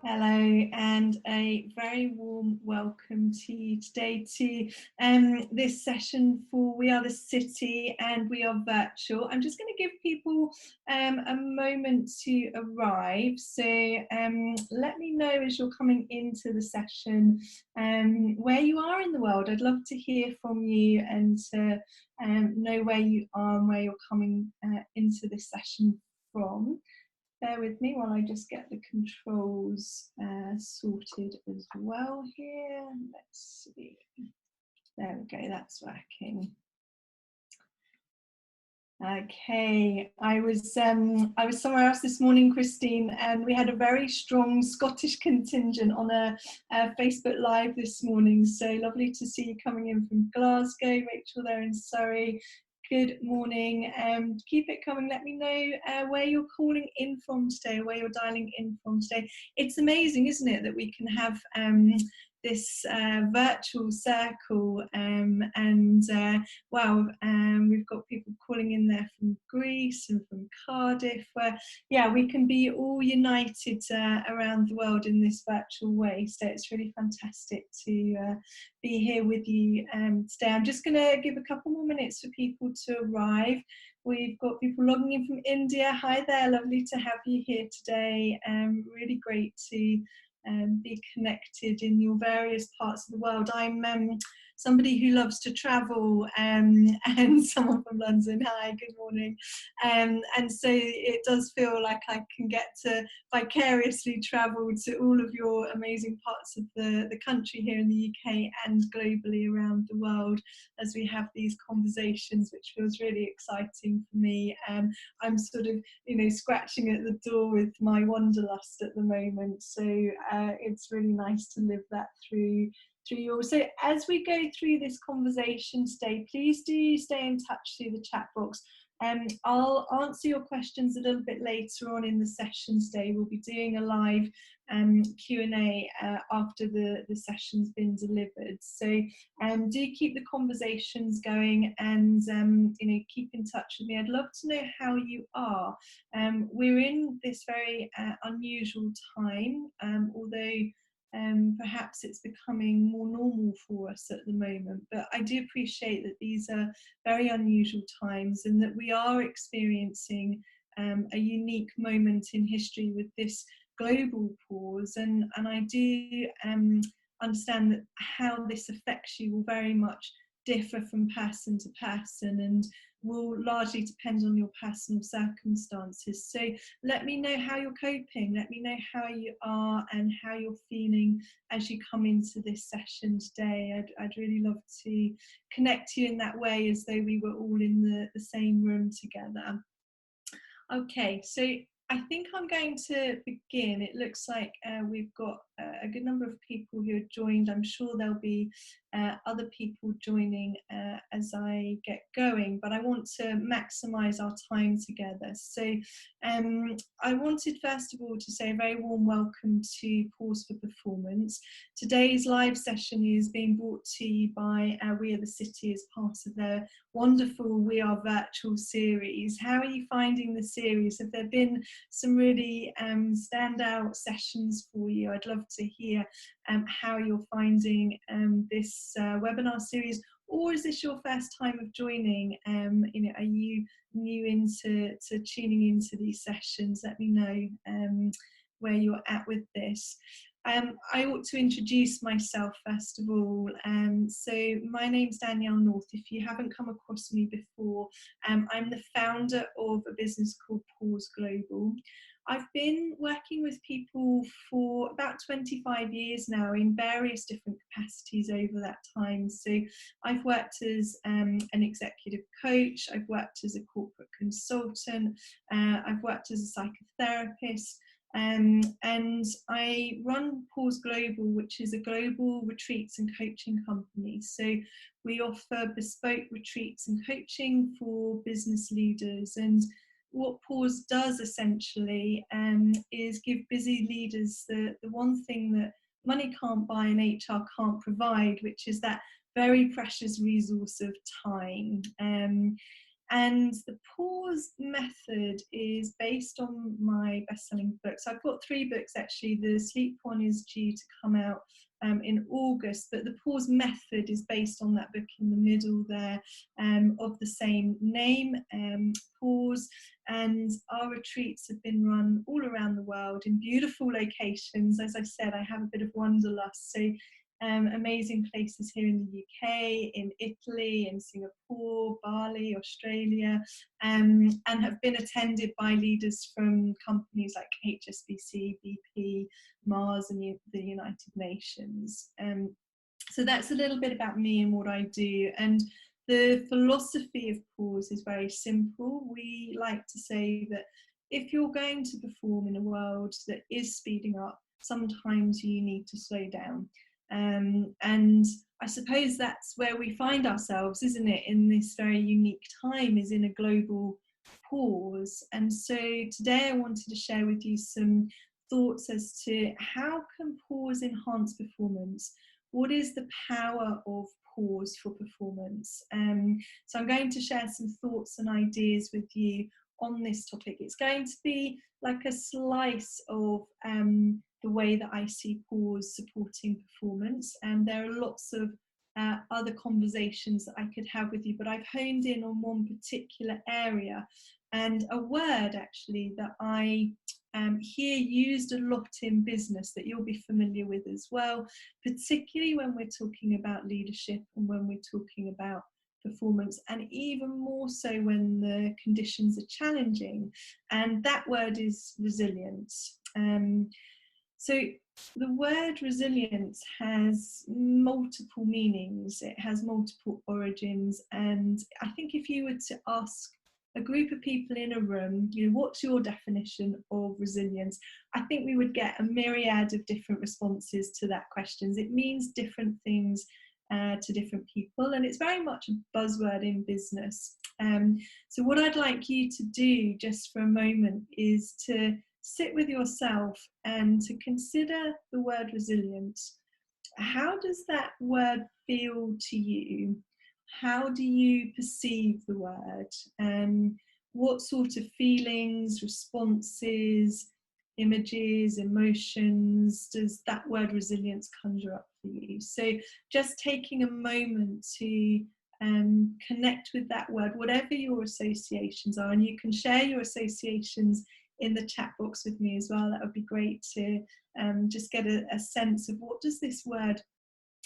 Hello, and a very warm welcome to you today to this session for We Are the City and We Are Virtual. I'm just going to give people a moment to arrive. So let me know as you're coming into the session where you are in the world. I'd love to hear from you and to know where you are and where you're coming into this session from. Bear with me while I just get the controls sorted as well here. Let's see. There we go, that's working. Okay, I was somewhere else this morning, Christine, and we had a very strong Scottish contingent on a Facebook Live this morning. So lovely to see you coming in from Glasgow, Rachel there in Surrey. Good morning. Keep it coming. Let me know where you're calling in from today, where you're dialing in from today. It's amazing, isn't it, that we can have this virtual circle wow, we've got people calling in there from Greece and from Cardiff, where yeah, we can be all united around the world in this virtual way. So it's really fantastic to be here with you today. I'm just going to give a couple more minutes for people to arrive. We've got people logging in from India. Hi there, lovely to have you here today. Really great to be connected in your various parts of the world. I'm somebody who loves to travel and someone from London. Hi, good morning. And so it does feel like I can get to vicariously travel to all of your amazing parts of the country here in the UK and globally around the world as we have these conversations, which feels really exciting for me. I'm sort of, scratching at the door with my wanderlust at the moment. So it's really nice to live that through you. So as we go through this conversation today, please do stay in touch through the chat box. I'll answer your questions a little bit later on in the session today. We'll be doing a live Q&A after the session's been delivered. So do keep the conversations going and keep in touch with me. I'd love to know how you are. We're in this very unusual time, although perhaps it's becoming more normal for us at the moment, but I do appreciate that these are very unusual times and that we are experiencing a unique moment in history with this global pause, and I do understand that how this affects you will very much differ from person to person and will largely depend on your personal circumstances. So let me know how you're coping, let me know how you are and how you're feeling as you come into this session today. I'd really love to connect to you in that way as though we were all in the same room together. Okay, so I think I'm going to begin. It looks like we've got a good number of people who have joined. I'm sure there'll be other people joining as I get going, but I want to maximise our time together. So I wanted first of all to say a very warm welcome to Pause for Performance. Today's live session is being brought to you by We Are the City as part of their wonderful WeAreVirtual Series. How are you finding the series? Have there been some really standout sessions for you? I'd love to hear how you're finding this webinar series, or is this your first time of joining? Are you new into tuning into these sessions? Let me know where you're at with this. I ought to introduce myself first of all. So my name's Danielle North. If you haven't come across me before, I'm the founder of a business called Pause Global. I've been working with people for about 25 years now in various different capacities over that time. So I've worked as an executive coach, I've worked as a corporate consultant, I've worked as a psychotherapist, and I run Pause Global, which is a global retreats and coaching company. So we offer bespoke retreats and coaching for business leaders. And what Pause does essentially is give busy leaders the one thing that money can't buy and HR can't provide, which is that very precious resource of time. And the pause method is based on my best-selling book. So I've got 3 books actually. The sleep one is due to come out in August, but the pause method is based on that book in the middle there, of the same name, Pause. And our retreats have been run all around the world in beautiful locations. As I said, I have a bit of wanderlust, so amazing places here in the UK, in Italy, in Singapore, Bali, Australia, and have been attended by leaders from companies like HSBC, BP, Mars, and the United Nations. So that's a little bit about me and what I do. And the philosophy of pause is very simple. We like to say that if you're going to perform in a world that is speeding up, sometimes you need to slow down. And I suppose that's where we find ourselves, isn't it, in this very unique time, is in a global pause. And so today I wanted to share with you some thoughts as to how can pause enhance performance? What is the power of pause for performance? So I'm going to share some thoughts and ideas with you on this topic. It's going to be like a slice of the way that I see pause supporting performance, and there are lots of other conversations that I could have with you, but I've honed in on one particular area, and a word actually that I hear used a lot in business that you'll be familiar with as well, particularly when we're talking about leadership and when we're talking about performance, and even more so when the conditions are challenging, and that word is resilience. So the word resilience has multiple meanings, it has multiple origins, and I think if you were to ask a group of people in a room, you know, what's your definition of resilience? I think we would get a myriad of different responses to that question. It means different things to different people, and it's very much a buzzword in business. So what I'd like you to do just for a moment is to sit with yourself and to consider the word resilience. How does that word feel to you? How do you perceive the word? What sort of feelings, responses, images, emotions does that word resilience conjure up for you? So just taking a moment to connect with that word, whatever your associations are, and you can share your associations in the chat box with me as well. That would be great to just get a sense of what does this word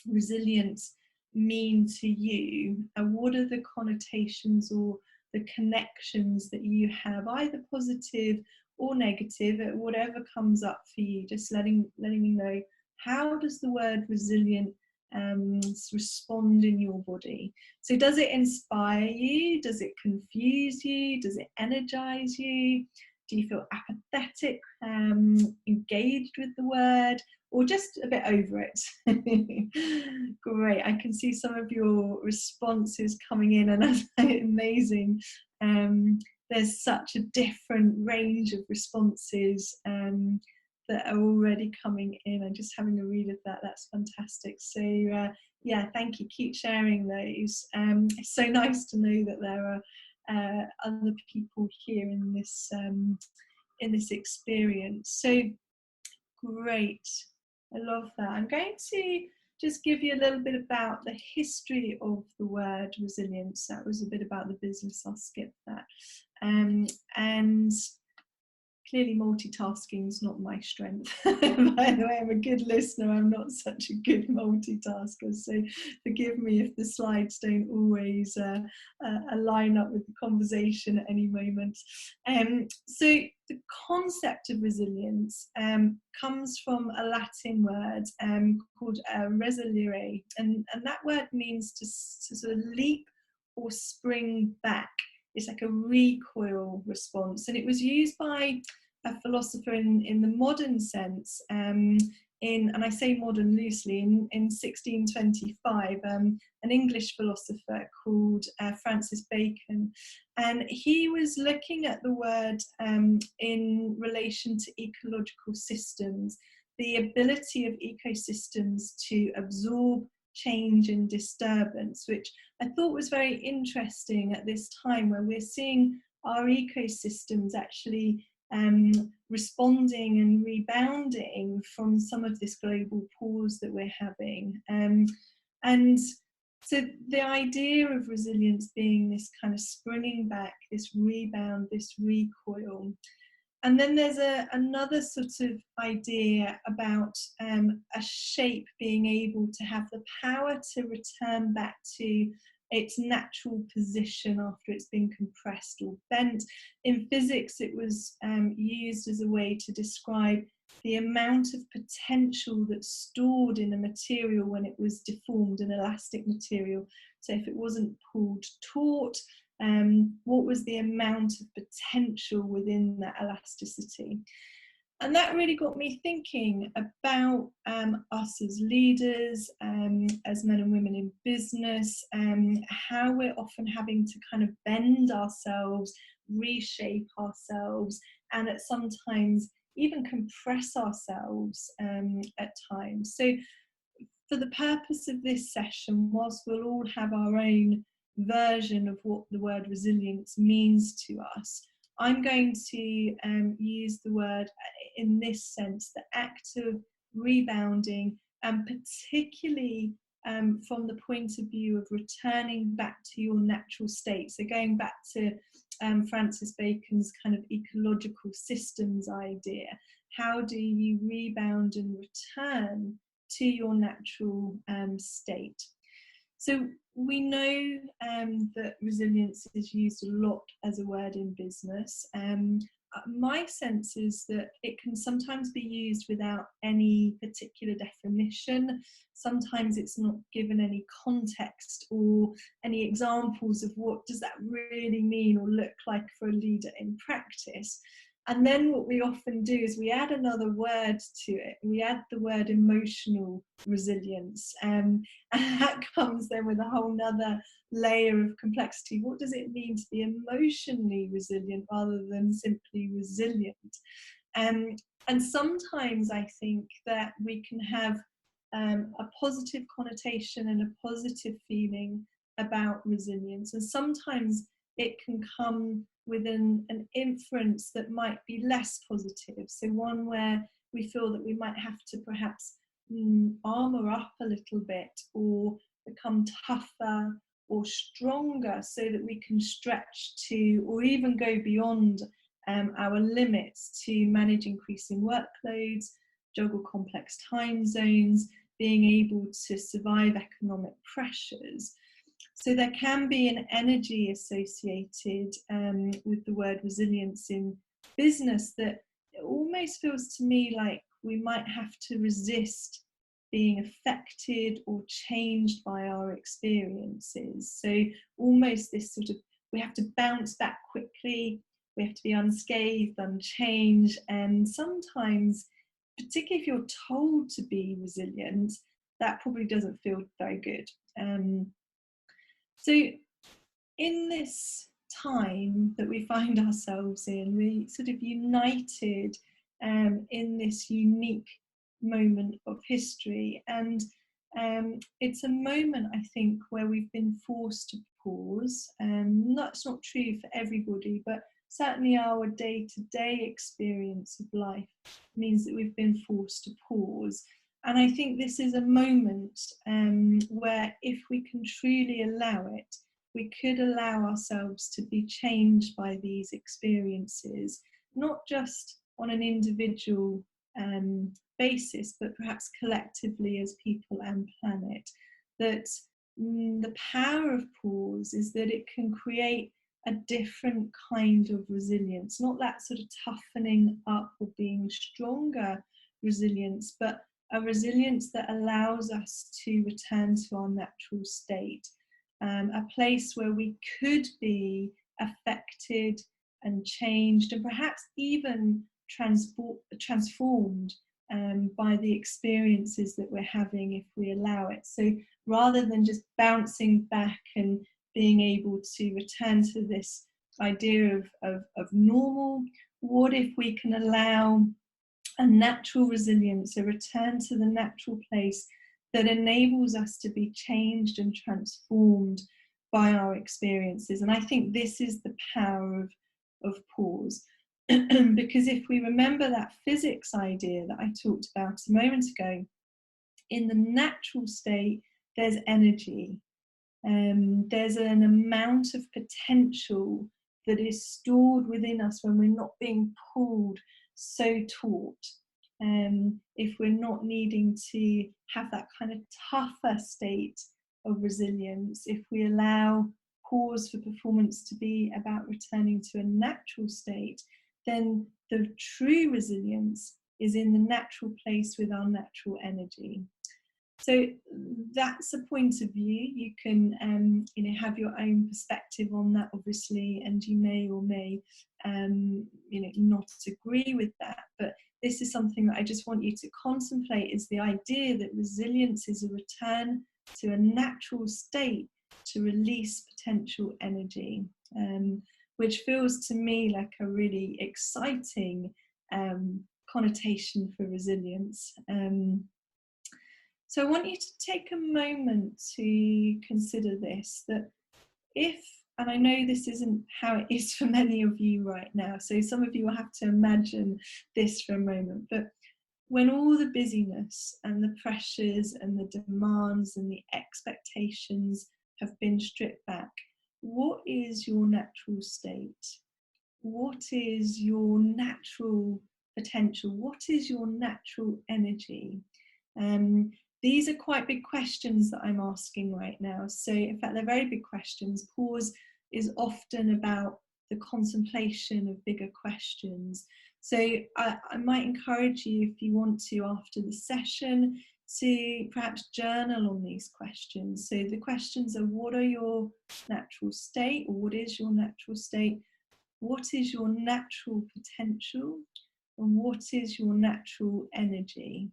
resilience mean to you, and what are the connotations or the connections that you have, either positive or negative, whatever comes up for you. Just letting me know, how does the word resilient respond in your body? So does it inspire you? Does it confuse you? Does it energize you? Do you feel apathetic, engaged with the word, or just a bit over it? Great, I can see some of your responses coming in, and that's amazing. There's such a different range of responses that are already coming in. I'm just having a read of that. That's fantastic. So yeah, thank you. Keep sharing those. It's so nice to know that there are other people here in this experience. So great, I love that. I'm going to just give you a little bit about the history of the word resilience. That was a bit about the business, I'll skip that. And clearly multitasking is not my strength. By the way, I'm a good listener, I'm not such a good multitasker, so forgive me if the slides don't always align up with the conversation at any moment. So the concept of resilience comes from a Latin word called resilire, and that word means to sort of leap or spring back. It's like a recoil response, and it was used by a philosopher in the modern sense, and I say modern loosely, in 1625, an English philosopher called Francis Bacon, and he was looking at the word in relation to ecological systems, the ability of ecosystems to absorb change and disturbance, which I thought was very interesting at this time where we're seeing our ecosystems actually responding and rebounding from some of this global pause that we're having. And so the idea of resilience being this kind of springing back, this rebound, this recoil. And then there's another sort of idea about a shape being able to have the power to return back to its natural position after it's been compressed or bent. In physics, it was used as a way to describe the amount of potential that's stored in a material when it was deformed, an elastic material. So if it wasn't pulled taut, what was the amount of potential within that elasticity? And that really got me thinking about us as leaders, as men and women in business, how we're often having to kind of bend ourselves, reshape ourselves, and at sometimes even compress ourselves at times. So for the purpose of this session, whilst we'll all have our own version of what the word resilience means to us, I'm going to use the word in this sense, the act of rebounding, and particularly from the point of view of returning back to your natural state. So going back to Francis Bacon's kind of ecological systems idea, how do you rebound and return to your natural state? So we know that resilience is used a lot as a word in business. My sense is that it can sometimes be used without any particular definition. Sometimes it's not given any context or any examples of what does that really mean or look like for a leader in practice. And then what we often do is we add another word to it. We add the word emotional resilience. And that comes then with a whole nother layer of complexity. What does it mean to be emotionally resilient rather than simply resilient? And sometimes I think that we can have a positive connotation and a positive feeling about resilience. And sometimes it can come with an inference that might be less positive. So one where we feel that we might have to perhaps armour up a little bit or become tougher or stronger so that we can stretch to or even go beyond our limits to manage increasing workloads, juggle complex time zones, being able to survive economic pressures. So there can be an energy associated with the word resilience in business that it almost feels to me like we might have to resist being affected or changed by our experiences. So almost this sort of, we have to bounce back quickly, we have to be unscathed, unchanged, and sometimes, particularly if you're told to be resilient, that probably doesn't feel very good. So in this time that we find ourselves in, we sort of united in this unique moment of history, and it's a moment, I think, where we've been forced to pause. That's not true for everybody, but certainly our day-to-day experience of life means that we've been forced to pause. And I think this is a moment where if we can truly allow it, we could allow ourselves to be changed by these experiences, not just on an individual basis, but perhaps collectively as people and planet. That the power of pause is that it can create a different kind of resilience, not that sort of toughening up or being stronger resilience, but a resilience that allows us to return to our natural state, a place where we could be affected and changed and perhaps even transformed by the experiences that we're having if we allow it. So rather than just bouncing back and being able to return to this idea of normal, what if we can allow a natural resilience, a return to the natural place that enables us to be changed and transformed by our experiences. And I think this is the power of pause. Because if we remember that physics idea that I talked about a moment ago, in the natural state, there's energy. There's an amount of potential that is stored within us when we're not being pulled so taut. If we're not needing to have that kind of tougher state of resilience, if we allow pause for performance to be about returning to a natural state, then the true resilience is in the natural place with our natural energy. So that's a point of view. You can have your own perspective on that, obviously, and you may or may not agree with that. But this is something that I just want you to contemplate, is the idea that resilience is a return to a natural state to release potential energy, which feels to me like a really exciting connotation for resilience. So I want you to take a moment to consider this, that if, and I know this isn't how it is for many of you right now, so some of you will have to imagine this for a moment, but when all the busyness and the pressures and the demands and the expectations have been stripped back, what is your natural state? What is your natural potential? What is your natural energy? These are quite big questions that I'm asking right now. So in fact, they're very big questions. Pause is often about the contemplation of bigger questions. So I might encourage you, if you want to, after the session, to perhaps journal on these questions. So the questions are, what are your natural state, or what is your natural state? What is your natural potential? And what is your natural energy?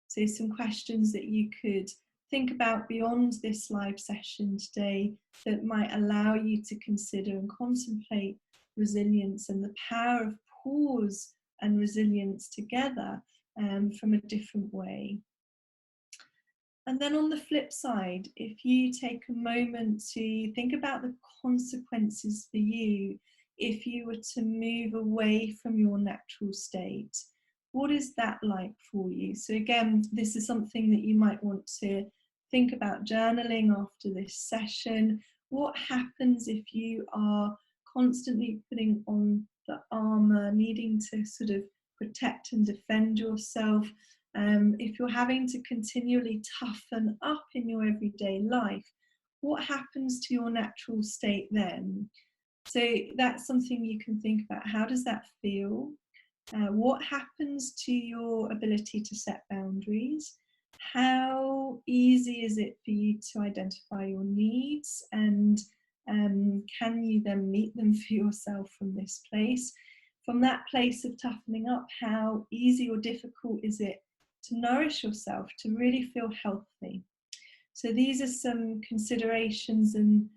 So some questions that you could think about beyond this live session today that might allow you to consider and contemplate resilience and the power of pause and resilience together from a different way. And then on the flip side, if you take a moment to think about the consequences for you if you were to move away from your natural state, what is that like for you? So again, this is something that you might want to think about journaling after this session. What happens if you are constantly putting on the armor, needing to sort of protect and defend yourself? If you're having to continually toughen up in your everyday life, what happens to your natural state then? So that's something you can think about. How does that feel? What happens to your ability to set boundaries? How easy is it for you to identify your needs, and can you then meet them for yourself from this place? From that place of toughening up, how easy or difficult is it to nourish yourself, to really feel healthy? So these are some considerations and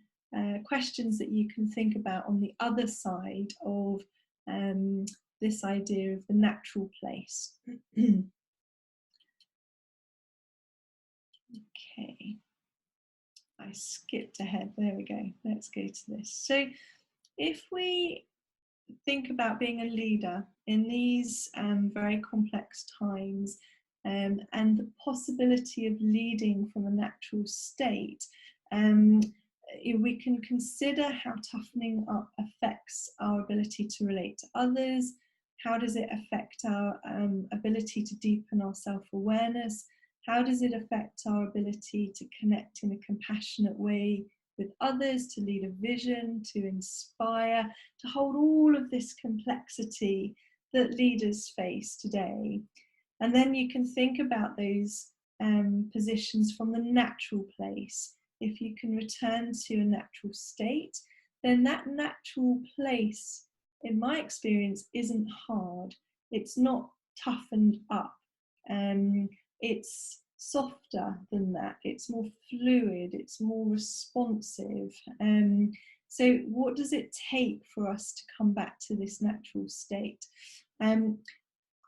questions that you can think about on the other side of this idea of the natural place. Okay, I skipped ahead. There we go. Let's go to this. So if we think about being a leader in these very complex times, and the possibility of leading from a natural state, we can consider how toughening up affects our ability to relate to others. How does it affect our ability to deepen our self-awareness? How does it affect our ability to connect in a compassionate way with others, to lead a vision, to inspire, to hold all of this complexity that leaders face today? And then you can think about those positions from the natural place. If you can return to a natural state, then that natural place, in my experience, isn't hard. It's not toughened up. It's softer than that. It's more fluid. It's more responsive. So what does it take for us to come back to this natural state?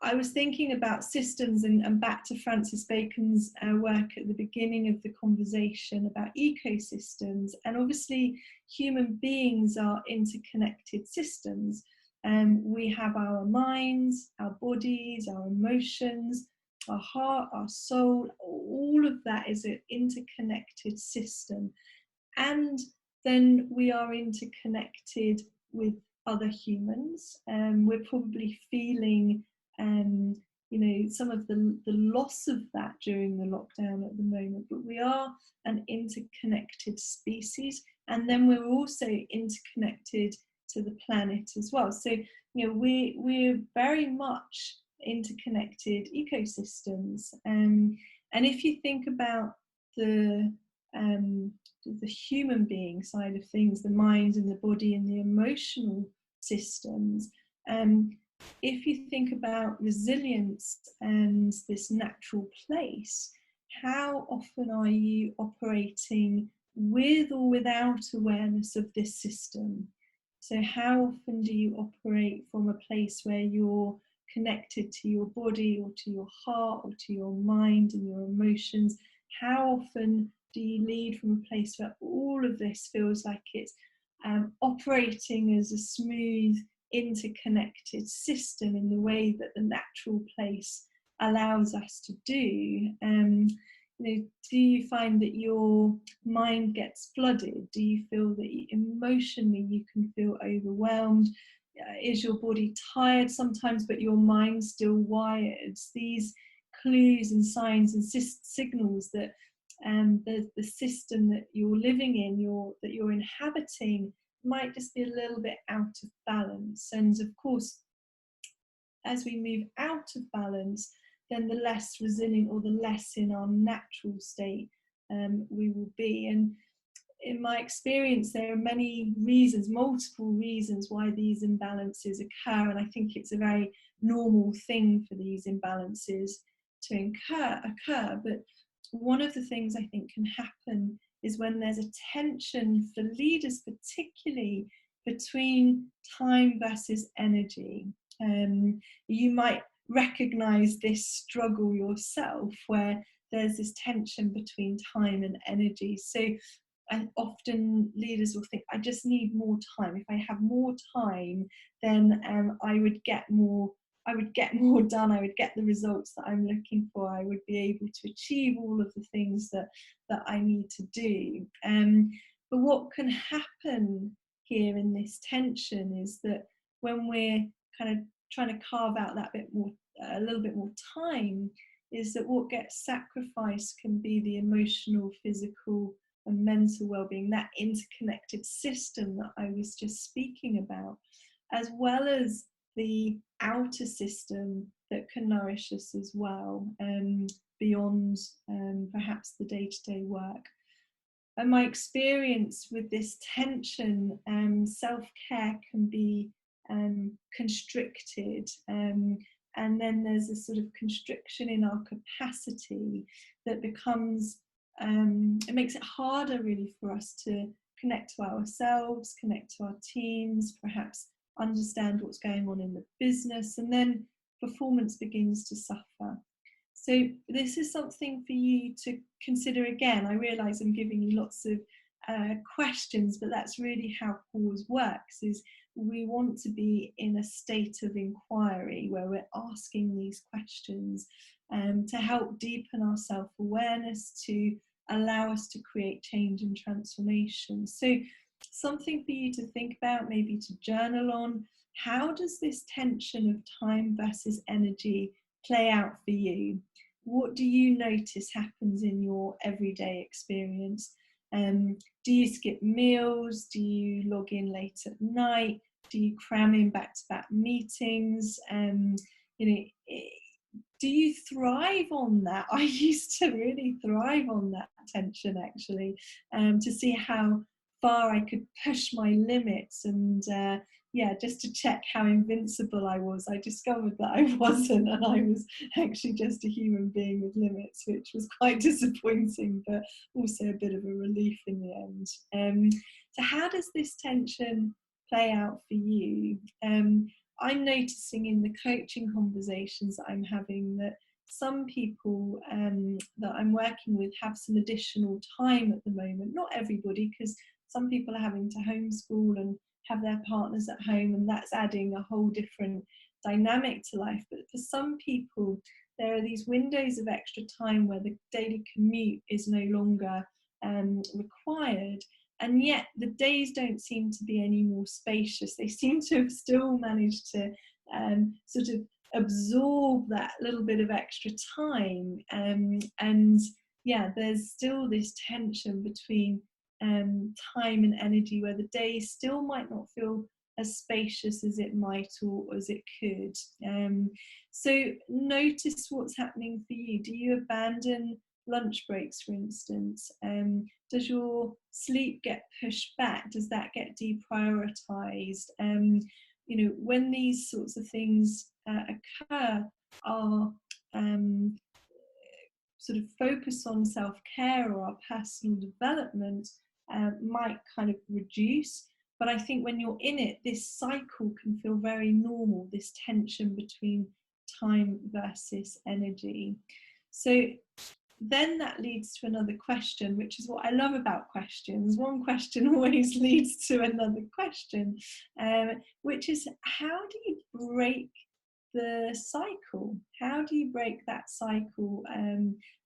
I was thinking about systems and back to Francis Bacon's work at the beginning of the conversation about ecosystems. And obviously, human beings are interconnected systems. We have our minds, our bodies, our emotions, our heart, our soul. All of that is an interconnected system. And then we are interconnected with other humans. We're probably feeling some of the loss of that during the lockdown at the moment, but we are an interconnected species, and then we're also interconnected to the planet as well. So we're very much interconnected ecosystems, and if you think about the human being side of things, the mind and the body and the emotional systems, if you think about resilience and this natural place, how often are you operating with or without awareness of this system? So how often do you operate from a place where you're connected to your body or to your heart or to your mind and your emotions? How often do you lead from a place where all of this feels like it's operating as a smooth, interconnected system in the way that the natural place allows us to do? Do you find that your mind gets flooded? Do you feel that emotionally you can feel overwhelmed? Is your body tired sometimes but your mind's still wired? These clues and signs and signals that the system that you're living in, that you're inhabiting, might just be a little bit out of balance. And of course, as we move out of balance, then the less resilient or the less in our natural state we will be. And in my experience, there are many reasons, multiple reasons why these imbalances occur. And I think it's a very normal thing for these imbalances to occur. But one of the things I think can happen is when there's a tension for leaders, particularly between time versus energy. You might recognize this struggle yourself, where there's this tension between time and energy. So often leaders will think, I just need more time. If I have more time, then I would get more done. I would get the results that I'm looking for. I would be able to achieve all of the things that I need to do. But what can happen here in this tension is that when we're kind of trying to carve out that a little bit more time, is that what gets sacrificed can be the emotional, physical and mental well-being, that interconnected system that I was just speaking about, as well as the outer system that can nourish us as well, beyond perhaps the day-to-day work. And my experience with this tension, self-care can be constricted, and then there's a sort of constriction in our capacity that becomes, it makes it harder really for us to connect to ourselves, connect to our teams, perhaps understand what's going on in the business, and then performance begins to suffer. So this is something for you to consider again. I realise I'm giving you lots of questions, but that's really how pause works, is we want to be in a state of inquiry where we're asking these questions to help deepen our self-awareness, to allow us to create change and transformation. So something for you to think about, maybe to journal on. How does this tension of time versus energy play out for you? What do you notice happens in your everyday experience? Do you skip meals? Do you log in late at night? Do you cram in back-to-back meetings? Do you thrive on that? I used to really thrive on that tension, actually, to see how far I could push my limits, and just to check how invincible I was. I discovered that I wasn't, and I was actually just a human being with limits, which was quite disappointing, but also a bit of a relief in the end. So how does this tension play out for you? I'm noticing in the coaching conversations that I'm having that some people that I'm working with have some additional time at the moment. Not everybody, because some people are having to homeschool and have their partners at home, and that's adding a whole different dynamic to life. But for some people, there are these windows of extra time where the daily commute is no longer required, and yet the days don't seem to be any more spacious. They seem to have still managed to sort of absorb that little bit of extra time, and yeah, there's still this tension between time and energy, where the day still might not feel as spacious as it might or as it could. So notice what's happening for you. Do you abandon lunch breaks, for instance? Does your sleep get pushed back? Does that get deprioritized? You know, when these sorts of things occur, our sort of focus on self-care or our personal development might kind of reduce. But I think when you're in it, this cycle can feel very normal, this tension between time versus energy. So then that leads to another question, which is what I love about questions. One question always leads to another question, which is, how do you break the cycle? How do you break that cycle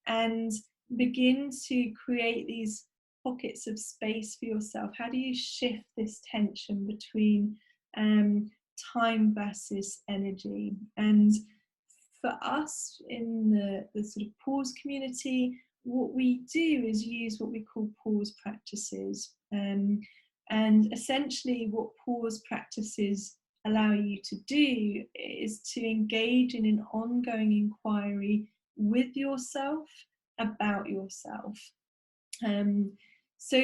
and begin to create these pockets of space for yourself? How do you shift this tension between time versus energy? And for us in the sort of pause community, what we do is use what we call pause practices. And essentially what pause practices allow you to do is to engage in an ongoing inquiry with yourself about yourself. So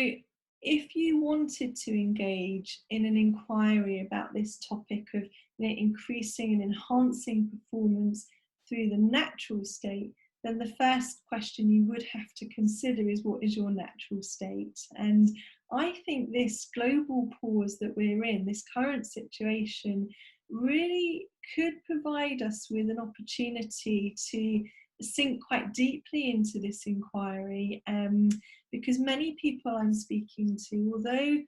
if you wanted to engage in an inquiry about this topic of, you know, increasing and enhancing performance through the natural state, then the first question you would have to consider is, what is your natural state? And I think this global pause that we're in, this current situation, really could provide us with an opportunity to sink quite deeply into this inquiry, because many people I'm speaking to, although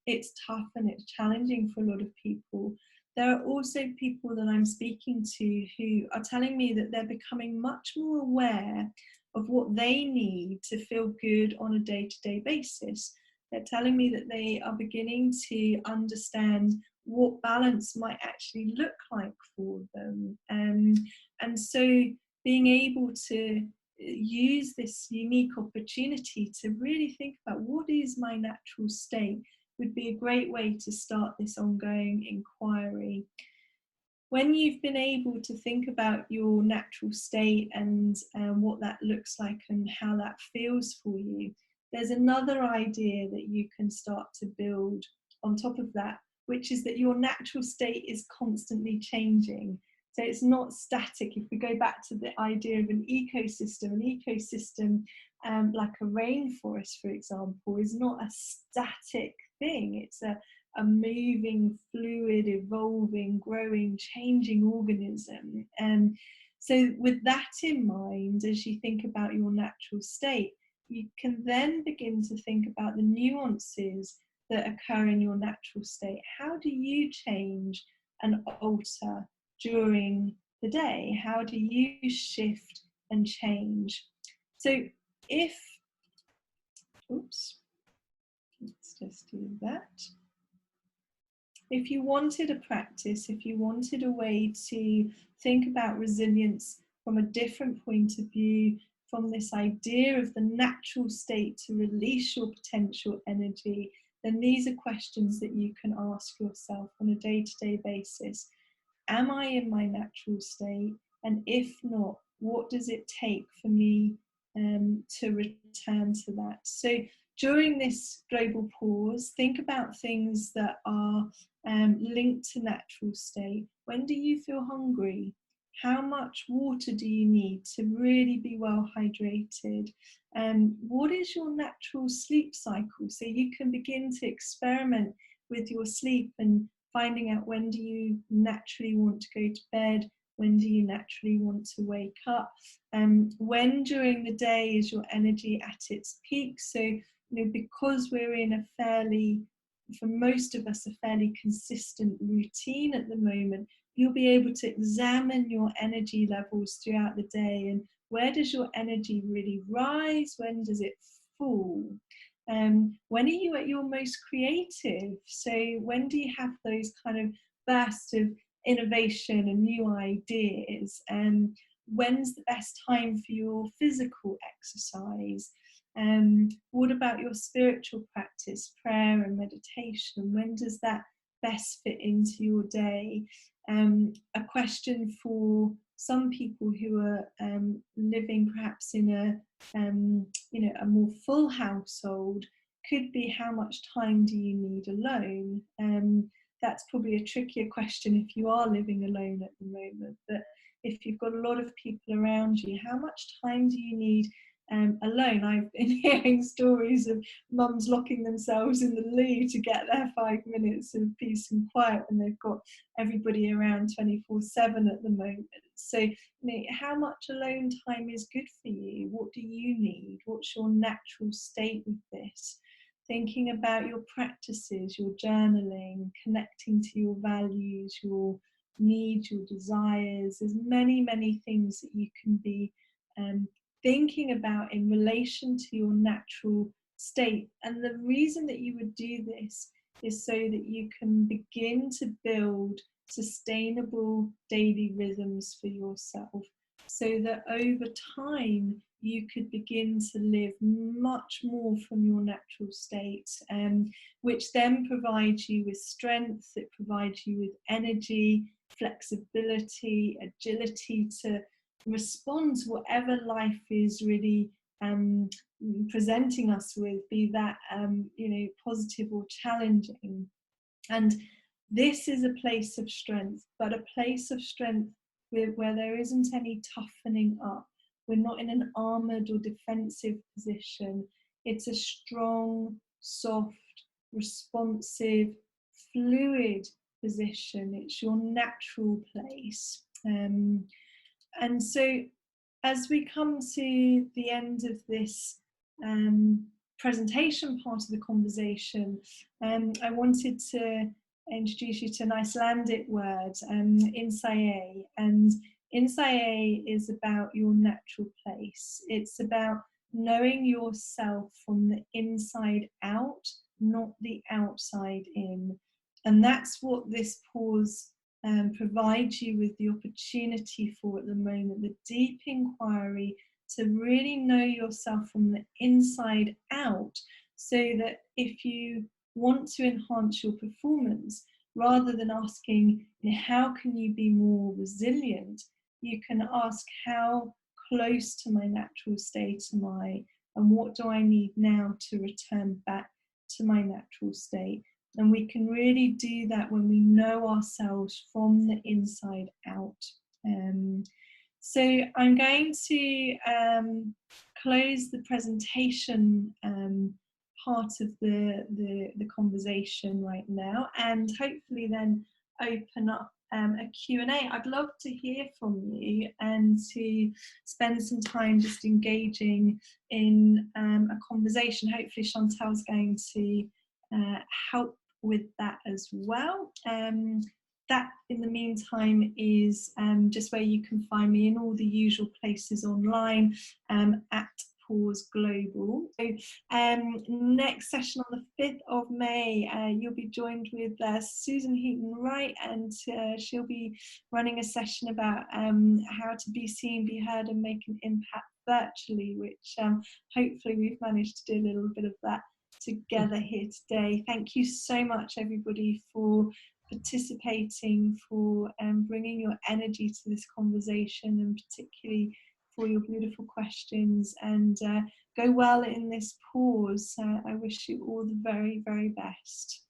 it's tough and it's challenging for a lot of people, there are also people that I'm speaking to who are telling me that they're becoming much more aware of what they need to feel good on a day-to-day basis. They're telling me that they are beginning to understand what balance might actually look like for them. And so being able to use this unique opportunity to really think about what is my natural state would be a great way to start this ongoing inquiry. When you've been able to think about your natural state and what that looks like and how that feels for you, there's another idea that you can start to build on top of that, which is that your natural state is constantly changing. So it's not static. If we go back to the idea of an ecosystem like a rainforest, for example, is not a static thing. It's a moving, fluid, evolving, growing, changing organism. And so with that in mind, as you think about your natural state, you can then begin to think about the nuances that occur in your natural state. How do you change and alter during the day? How do you shift and change? So if, oops, let's just do that. If you wanted a practice, if you wanted a way to think about resilience from a different point of view, from this idea of the natural state to release your potential energy, then these are questions that you can ask yourself on a day-to-day basis. Am I in my natural state? And if not, what does it take for me to return to that? So during this global pause, think about things that are linked to natural state. When do you feel hungry? How much water do you need to really be well hydrated? What is your natural sleep cycle? So you can begin to experiment with your sleep and finding out when do you naturally want to go to bed, when do you naturally want to wake up, when during the day is your energy at its peak. So, you know, because we're in a fairly, for most of us, a fairly consistent routine at the moment, you'll be able to examine your energy levels throughout the day, and where does your energy really rise, when does it fall, when are you at your most creative, so when do you have those kind of bursts of innovation and new ideas, when's the best time for your physical exercise, what about your spiritual practice, prayer and meditation, when does that best fit into your day? A question for some people who are living perhaps in a you know, a more full household could be, how much time do you need alone? That's probably a trickier question if you are living alone at the moment, but if you've got a lot of people around you, how much time do you need alone? I've been hearing stories of mums locking themselves in the loo to get their 5 minutes of peace and quiet when they've got everybody around 24/7 at the moment. So, you know, how much alone time is good for you? What do you need? What's your natural state with this? Thinking about your practices, your journaling, connecting to your values, your needs, your desires. There's many, many things that you can be thinking about in relation to your natural state. And the reason that you would do this is so that you can begin to build sustainable daily rhythms for yourself, so that over time you could begin to live much more from your natural state, which then provides you with strength, it provides you with energy, flexibility, agility to respond to whatever life is really presenting us with, be that you know, positive or challenging. And this is a place of strength, but a place of strength where there isn't any toughening up. We're not in an armoured or defensive position. It's a strong, soft, responsive, fluid position. It's your natural place. And so as we come to the end of this presentation part of the conversation, I wanted to introduce you to an Icelandic word, insae. And insae is about your natural place. It's about knowing yourself from the inside out, not the outside in. And that's what this pause provides you with the opportunity for at the moment, the deep inquiry to really know yourself from the inside out, so that if you want to enhance your performance, rather than asking, you know, how can you be more resilient, you can ask, how close to my natural state am I, and what do I need now to return back to my natural state? And we can really do that when we know ourselves from the inside out. So I'm going to close the presentation part of the conversation right now, and hopefully then open up a Q&A. I'd love to hear from you and to spend some time just engaging in a conversation. Hopefully Chantal's going to help with that as well. That in the meantime is just where you can find me in all the usual places online at Pause Global. So next session on the 5th of May, you'll be joined with Susan Heaton-Wright, and she'll be running a session about how to be seen, be heard and make an impact virtually, which hopefully we've managed to do a little bit of that together here today. Thank you so much everybody for participating, for bringing your energy to this conversation, and particularly for your beautiful questions, and go well in this pause. I wish you all the very, very best.